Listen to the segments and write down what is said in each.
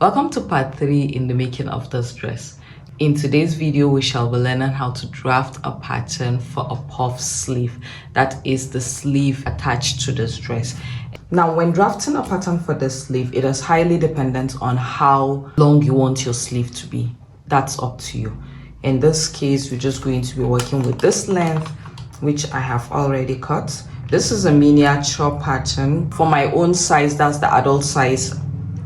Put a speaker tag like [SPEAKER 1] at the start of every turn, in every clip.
[SPEAKER 1] Welcome to part 3 in the making of this dress. In today's video, we shall be learning how to draft a pattern for a puff sleeve. That is the sleeve attached to this dress. Now, when drafting a pattern for this sleeve, it is highly dependent on how long you want your sleeve to be. That's up to you. In this case, we're just going to be working with this length, which I have already cut. This is a miniature pattern. For my own size, that's the adult size,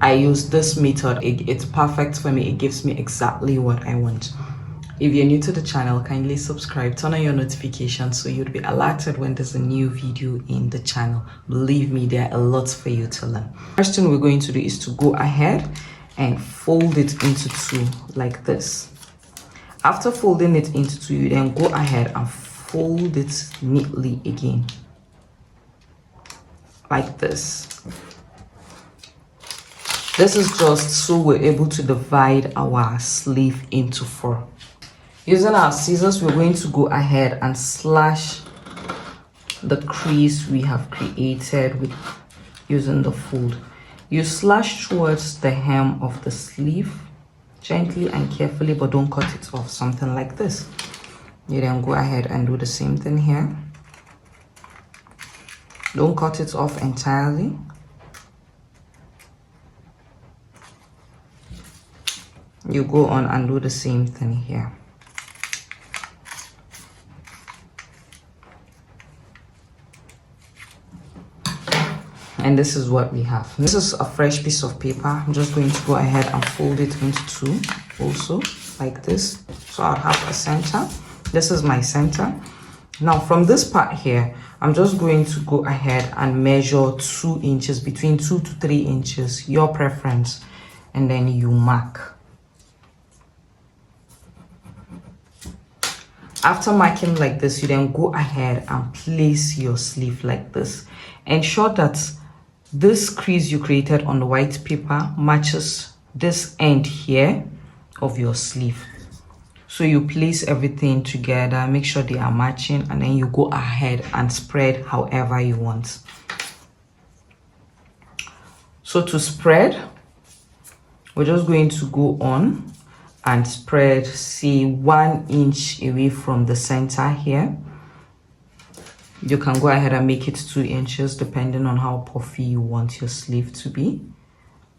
[SPEAKER 1] I use this method. It's perfect for me. It gives me exactly what I want. If you're new to the channel, kindly subscribe, turn on your notifications so you'd be alerted when there's a new video in the channel. Believe me, there are a lot for you to learn. First thing we're going to do is to go ahead and fold it into two like this. After folding it into two, you then go ahead and fold it neatly again like this. This is just so we're able to divide our sleeve into 4. Using our scissors, we're going to go ahead and slash the crease we have created with using the fold. You slash towards the hem of the sleeve gently and carefully, but don't cut it off, something like this. You then go ahead and do the same thing here. Don't cut it off entirely. You go on and do the same thing here. And this is what we have. This is a fresh piece of paper. I'm just going to go ahead and fold it into two also like this. So I'll have a center. This is my center. Now from this part here, I'm just going to go ahead and measure 2 inches, between 2 to 3 inches, your preference, and then you mark. After marking like this, you then go ahead and place your sleeve like this. Ensure that this crease you created on the white paper matches this end here of your sleeve. So you place everything together, make sure they are matching, and then you go ahead and spread however you want. So to spread, we're just going to go on and spread, say 1 inch away from the center here. You can go ahead and make it 2 inches depending on how puffy you want your sleeve to be.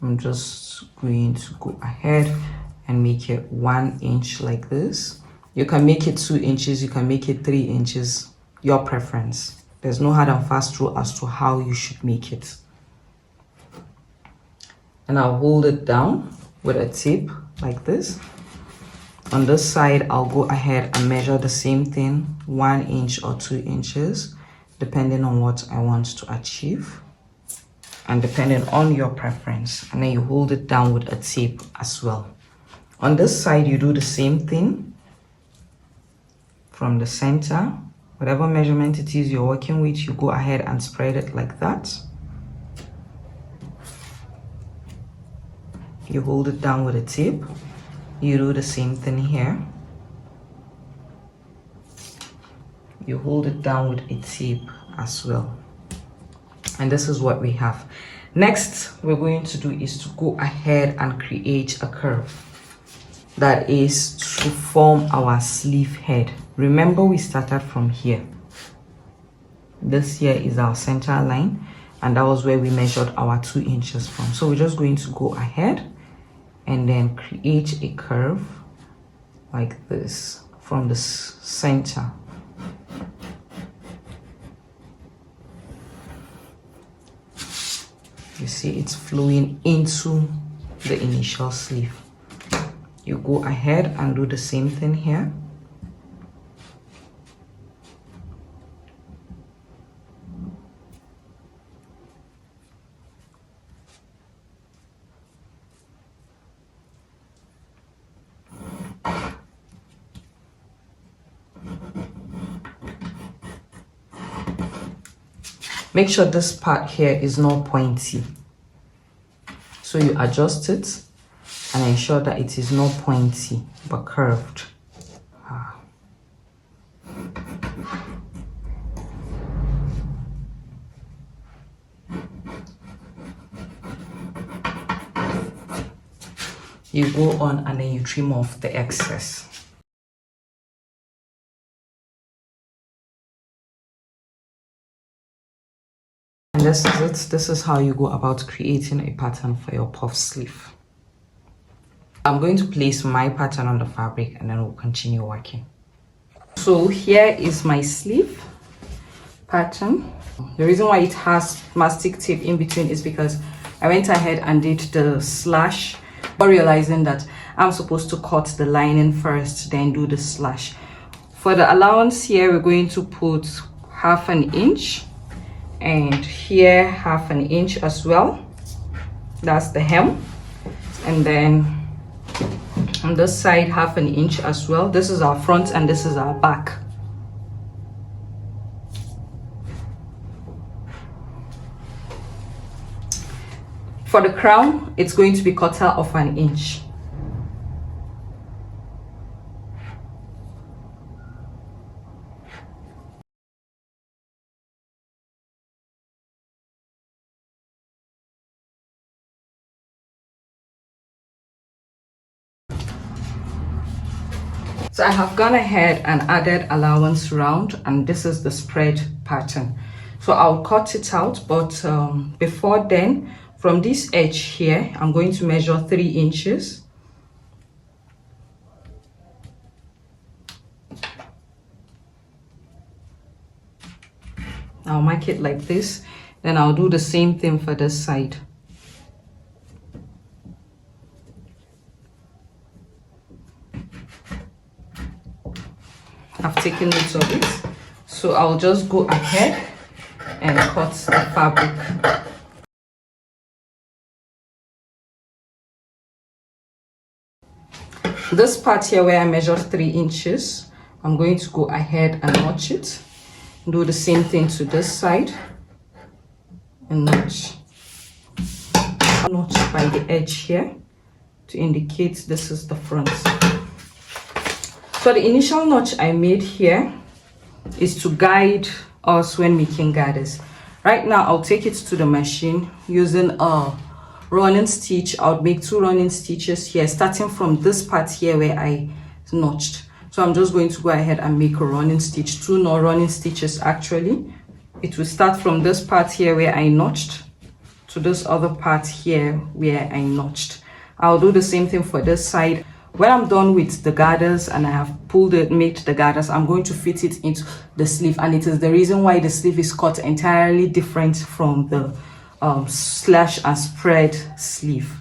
[SPEAKER 1] I'm just going to go ahead and make it 1 inch like this. You can make it 2 inches, you can make it 3 inches, your preference. There's no hard and fast rule as to how you should make it. And I'll hold it down with a tape like this. On this side, I'll go ahead and measure the same thing, 1 inch or 2 inches, depending on what I want to achieve and depending on your preference. And then you hold it down with a tape as well. On this side, you do the same thing from the center. Whatever measurement it is you're working with, you go ahead and spread it like that. You hold it down with a tape. You do the same thing here. You hold it down with a tape as well. And this is what we have. Next, we're going to do is to go ahead and create a curve. That is to form our sleeve head. Remember, we started from here. This here is our center line, and that was where we measured our 2 inches from. So we're just going to go ahead and then create a curve like this from the center. You see it's flowing into the initial sleeve. You go ahead and do the same thing here. Make sure this part here is not pointy. So you adjust it and ensure that it is not pointy but curved. you go on and then you trim off the excess. And this is it. This is how you go about creating a pattern for your puff sleeve. I'm going to place my pattern on the fabric and then we'll continue working. So here is my sleeve pattern. The reason why it has mastic tape in between is because I went ahead and did the slash, but realizing that I'm supposed to cut the lining first, then do the slash. For the allowance here, we're going to put 1/2 inch, and here 1/2 inch as well. That's the hem. And then on this side 1/2 inch as well. This is our front and this is our back. For the crown, it's going to be 1/4 inch. So I have gone ahead and added allowance round, and this is the spread pattern. So I'll cut it out, but before then, from this edge here, I'm going to measure 3 inches. I'll mark it like this. Then I'll do the same thing for this side. I've taken note of it, so I'll just go ahead and cut the fabric. This part here where I measured 3 inches, I'm going to go ahead and notch it. Do the same thing to this side and notch. Notch by the edge here to indicate this is the front. So the initial notch I made here is to guide us when making gathers. Right now I'll take it to the machine using a running stitch. I'll make 2 running stitches here, starting from this part here where I notched. So I'm just going to go ahead and make a running stitch, 2 more running stitches actually. It will start from this part here where I notched to this other part here where I notched. I'll do the same thing for this side. When I'm done with the gathers and I have pulled it, made the gathers, I'm going to fit it into the sleeve, and it is the reason why the sleeve is cut entirely different from the slash and spread sleeve.